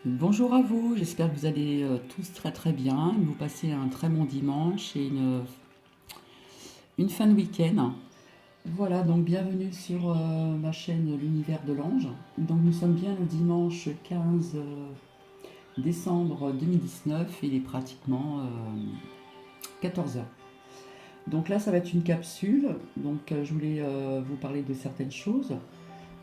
Bonjour à vous, j'espère que vous allez tous très très bien, que vous passez un très bon dimanche et une fin de week-end. Voilà, donc bienvenue sur ma chaîne L'Univers de l'Ange. Donc nous sommes bien le dimanche 15 décembre 2019 et il est pratiquement 14 heures. Donc là ça va être une capsule, donc je voulais vous parler de certaines choses.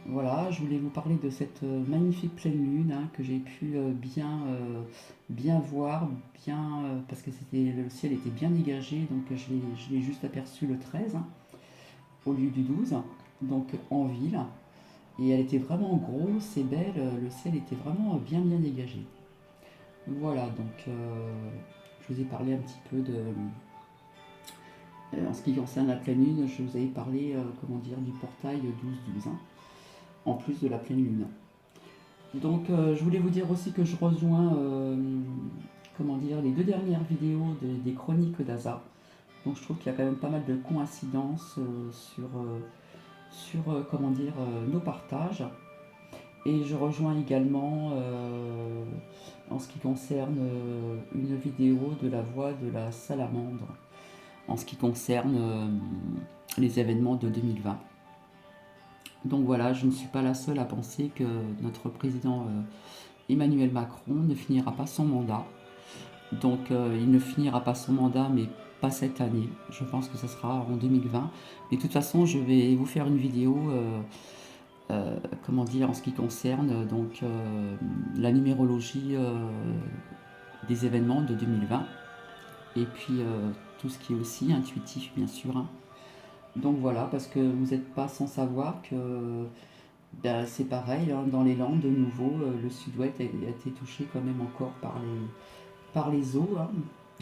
Voilà, je voulais vous parler de cette magnifique pleine lune hein, que j'ai pu bien voir, parce que le ciel était bien dégagé, donc je l'ai juste aperçu le 13 hein, au lieu du 12, donc en ville. Et elle était vraiment grosse et belle, le ciel était vraiment bien dégagé. Voilà, donc je vous ai parlé un petit peu en ce qui concerne la pleine lune, je vous avais parlé, comment dire, du portail 12-12, hein, en plus de la pleine lune. Donc je voulais vous dire aussi que je rejoins comment dire, les deux dernières vidéos des chroniques d'Asa. Donc je trouve qu'il y a quand même pas mal de coïncidences sur comment dire, nos partages. Et je rejoins également en ce qui concerne une vidéo de la voix de la salamandre en ce qui concerne les événements de 2020. Donc voilà, je ne suis pas la seule à penser que notre président Emmanuel Macron ne finira pas son mandat. Donc il ne finira pas son mandat, mais pas cette année. Je pense que ce sera en 2020. Mais de toute façon, je vais vous faire une vidéo, comment dire, en ce qui concerne la numérologie des événements de 2020. Et puis tout ce qui est aussi intuitif, bien sûr, hein. Donc voilà, parce que vous n'êtes pas sans savoir que ben, c'est pareil, hein, dans les Landes, de nouveau, le sud-ouest a été touché quand même encore par les eaux, hein.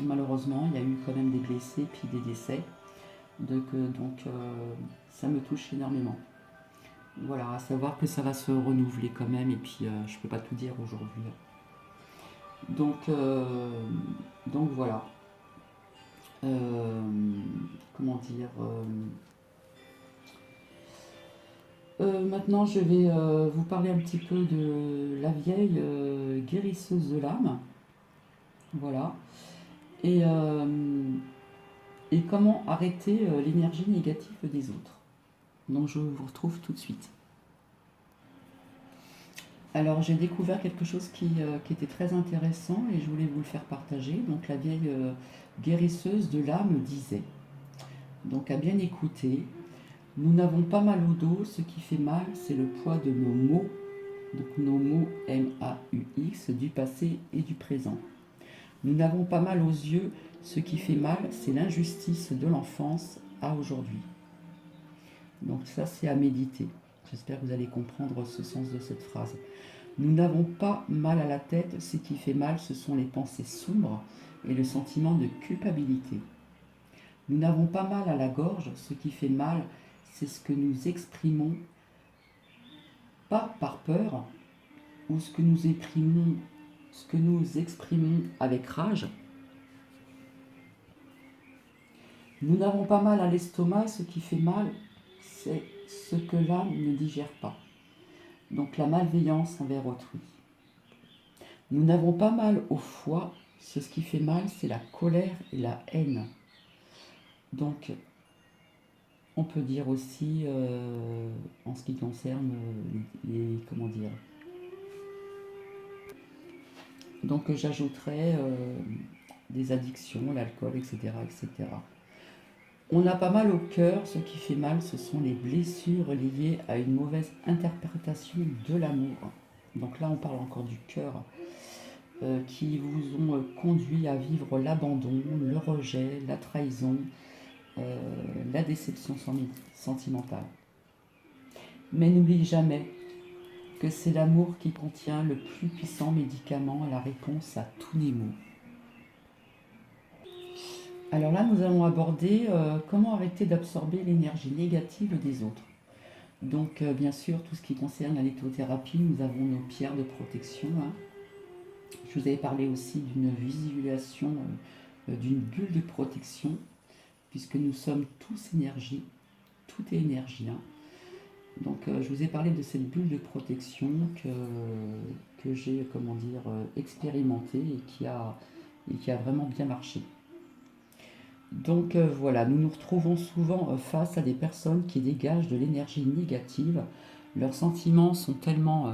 Malheureusement, il y a eu quand même des blessés puis des décès. Donc, ça me touche énormément. Voilà, à savoir que ça va se renouveler quand même, et puis je peux pas tout dire aujourd'hui. Donc, euh, donc voilà. Euh, comment dire Maintenant, je vais vous parler un petit peu de la vieille guérisseuse de l'âme. Voilà. Et, euh, et comment arrêter l'énergie négative des autres. Donc je vous retrouve tout de suite. Alors j'ai découvert quelque chose qui était très intéressant et je voulais vous le faire partager. Donc la vieille guérisseuse de l'âme disait, donc à bien écouter, nous n'avons pas mal au dos, ce qui fait mal c'est le poids de nos mots, donc nos mots M-A-U-X du passé et du présent. Nous n'avons pas mal aux yeux, ce qui fait mal c'est l'injustice de l'enfance à aujourd'hui. Donc ça c'est à méditer. J'espère que vous allez comprendre ce sens de cette phrase. Nous n'avons pas mal à la tête, ce qui fait mal, ce sont les pensées sombres et le sentiment de culpabilité. Nous n'avons pas mal à la gorge, ce qui fait mal, c'est ce que nous exprimons, pas par peur, ou ce que nous exprimons avec rage. Nous n'avons pas mal à l'estomac, ce qui fait mal, c'est ce que l'âme ne digère pas. Donc la malveillance envers autrui. Nous n'avons pas mal au foie, ce qui fait mal, c'est la colère et la haine. Donc, on peut dire aussi, en ce qui concerne comment dire. Donc, j'ajouterais des addictions, l'alcool, etc., etc. On a pas mal au cœur, ce qui fait mal, ce sont les blessures liées à une mauvaise interprétation de l'amour. Donc là, on parle encore du cœur, qui vous ont conduit à vivre l'abandon, le rejet, la trahison, la déception sentimentale. Mais n'oublie jamais que c'est l'amour qui contient le plus puissant médicament à la réponse à tous les maux. Alors là, nous allons aborder comment arrêter d'absorber l'énergie négative des autres. Donc, bien sûr, tout ce qui concerne la lithothérapie, nous avons nos pierres de protection, hein. Je vous avais parlé aussi d'une visualisation, d'une bulle de protection, puisque nous sommes tous énergie, tout est énergie, hein. Donc je vous ai parlé de cette bulle de protection que j'ai, comment dire, expérimentée et qui a vraiment bien marché. Donc voilà, nous nous retrouvons souvent face à des personnes qui dégagent de l'énergie négative. Leurs sentiments sont tellement...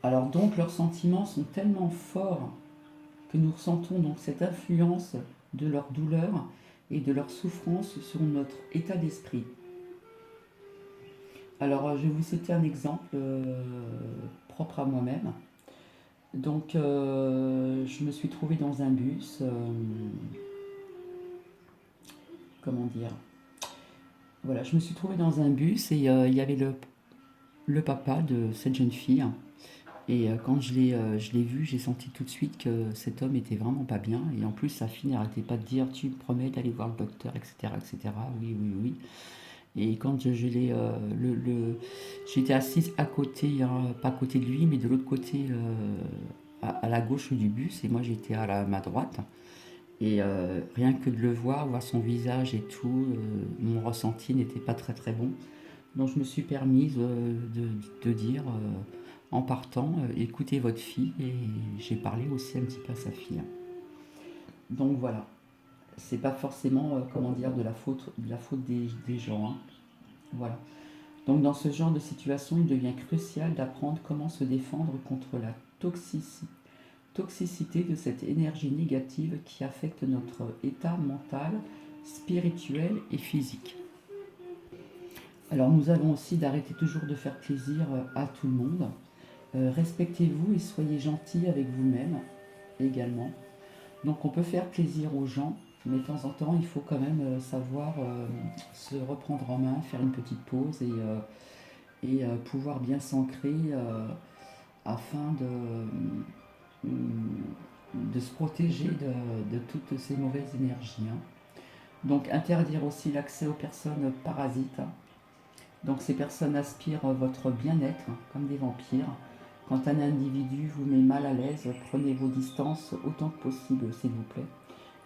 Alors donc leurs sentiments sont tellement forts que nous ressentons donc cette influence de leur douleur et de leur souffrance sur notre état d'esprit. Alors je vais vous citer un exemple propre à moi-même. Donc je me suis trouvée dans un bus, comment dire, voilà, je me suis trouvée dans un bus et il y avait le papa de cette jeune fille. Et quand je l'ai vu, j'ai senti tout de suite que cet homme était vraiment pas bien. Et en plus, sa fille n'arrêtait pas de dire, tu me promets d'aller voir le docteur, etc., etc. Oui, oui, oui. Et quand je l'ai, j'étais assise à côté, hein, pas à côté de lui, mais de l'autre côté, à la gauche du bus, et moi j'étais à ma droite. Et rien que de le voir, voir son visage et tout, mon ressenti n'était pas très très bon. Donc je me suis permise de dire en partant, écoutez votre fille, et j'ai parlé aussi un petit peu à sa fille. Donc voilà, c'est pas forcément comment dire de la faute des gens, hein. Voilà. Donc dans ce genre de situation, il devient crucial d'apprendre comment se défendre contre la toxicité de cette énergie négative qui affecte notre état mental, spirituel et physique. Alors nous avons aussi d'arrêter toujours de faire plaisir à tout le monde. Respectez-vous et soyez gentil avec vous-même également. Donc on peut faire plaisir aux gens, mais de temps en temps il faut quand même savoir se reprendre en main, faire une petite pause et pouvoir bien s'ancrer afin de se protéger de toutes ces mauvaises énergies, hein. Donc interdire aussi l'accès aux personnes parasites, hein. Donc ces personnes aspirent votre bien-être, hein, comme des vampires. Quand un individu vous met mal à l'aise, prenez vos distances autant que possible, s'il vous plaît.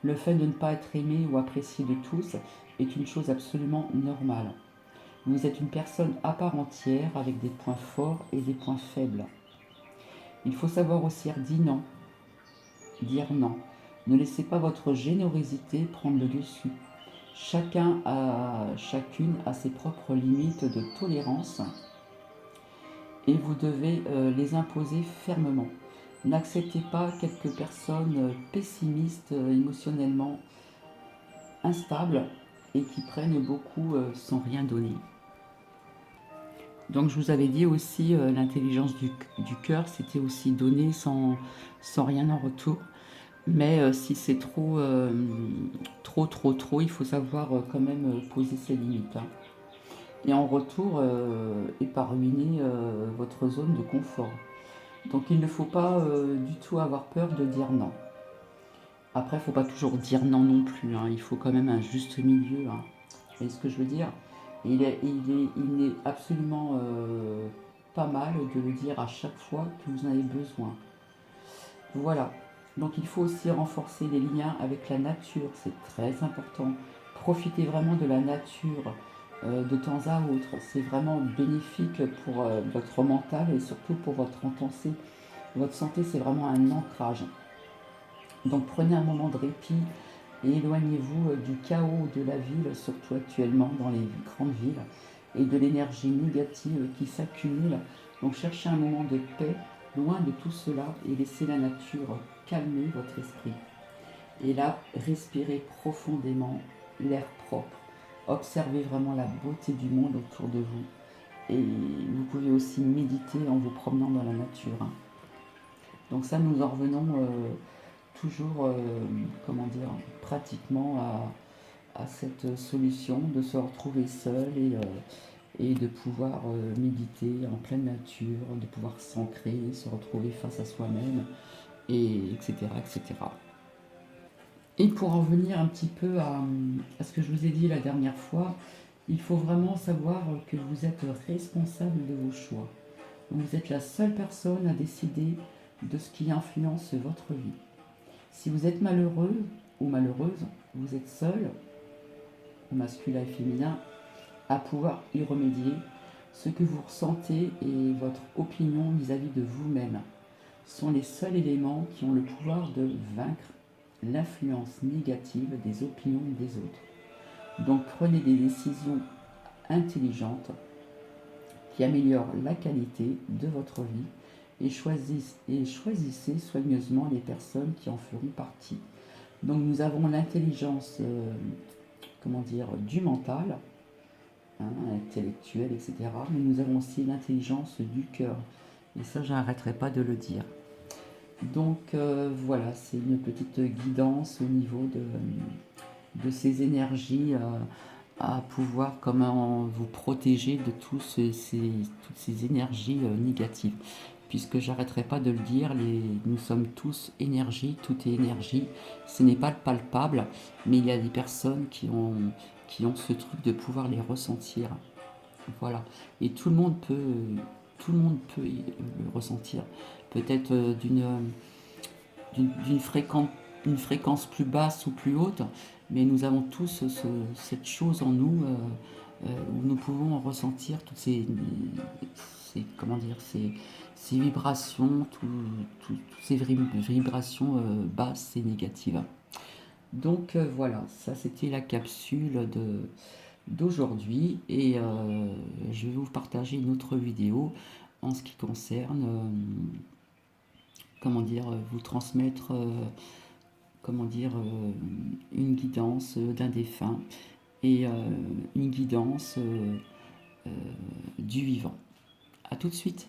Le fait de ne pas être aimé ou apprécié de tous est une chose absolument normale. Vous êtes une personne à part entière avec des points forts et des points faibles. Il faut savoir aussi dire non. Dire non. Ne laissez pas votre générosité prendre le dessus. Chacune a ses propres limites de tolérance et vous devez les imposer fermement. N'acceptez pas quelques personnes pessimistes, émotionnellement instables et qui prennent beaucoup sans rien donner. Donc je vous avais dit aussi, l'intelligence du cœur, c'était aussi donner sans rien en retour. Mais si c'est trop, il faut savoir quand même poser ses limites, hein. Et en retour, et pas ruiner votre zone de confort. Donc il ne faut pas du tout avoir peur de dire non. Après, il ne faut pas toujours dire non non plus, hein. Il faut quand même un juste milieu, hein. Vous voyez ce que je veux dire? Il n'est absolument pas mal de le dire à chaque fois que vous en avez besoin. Voilà. Donc il faut aussi renforcer les liens avec la nature, c'est très important. Profitez vraiment de la nature de temps à autre. C'est vraiment bénéfique pour votre mental et surtout pour votre santé. Votre santé, c'est vraiment un ancrage. Donc prenez un moment de répit et éloignez-vous du chaos de la ville, surtout actuellement dans les grandes villes, et de l'énergie négative qui s'accumule. Donc cherchez un moment de paix, loin de tout cela, et laissez la nature calmer votre esprit. Et là, respirez profondément l'air propre. Observez vraiment la beauté du monde autour de vous. Et vous pouvez aussi méditer en vous promenant dans la nature, hein. Donc ça, nous en revenons toujours, comment dire, pratiquement à cette solution de se retrouver seul et de pouvoir méditer en pleine nature, de pouvoir s'ancrer, se retrouver face à soi-même, et etc., etc. Et pour en venir un petit peu à ce que je vous ai dit la dernière fois, il faut vraiment savoir que vous êtes responsable de vos choix. Vous êtes la seule personne à décider de ce qui influence votre vie. Si vous êtes malheureux ou malheureuse, vous êtes seul, au masculin et féminin, à pouvoir y remédier. Ce que vous ressentez et votre opinion vis-à-vis de vous-même sont les seuls éléments qui ont le pouvoir de vaincre l'influence négative des opinions des autres. Donc prenez des décisions intelligentes qui améliorent la qualité de votre vie et choisissez soigneusement les personnes qui en feront partie. Donc nous avons l'intelligence, comment dire, du mental, hein, intellectuel, etc. Mais nous avons aussi l'intelligence du cœur. Et ça, j'arrêterai pas de le dire. Donc voilà, c'est une petite guidance au niveau de ces énergies à pouvoir comment vous protéger de toutes ces énergies négatives. Puisque j'arrêterai pas de le dire, nous sommes tous énergie, tout est énergie. Ce n'est pas palpable, mais il y a des personnes qui ont ce truc de pouvoir les ressentir. Voilà. Et tout le monde peut le ressentir. Peut-être d'une fréquence plus basse ou plus haute, mais nous avons tous cette chose en nous où nous pouvons ressentir toutes comment dire, ces vibrations, toutes ces vibrations basses et négatives. Donc voilà, ça c'était la capsule d'aujourd'hui et je vais vous partager une autre vidéo en ce qui concerne comment dire, vous transmettre comment dire, une guidance d'un défunt et une guidance du vivant. A tout de suite.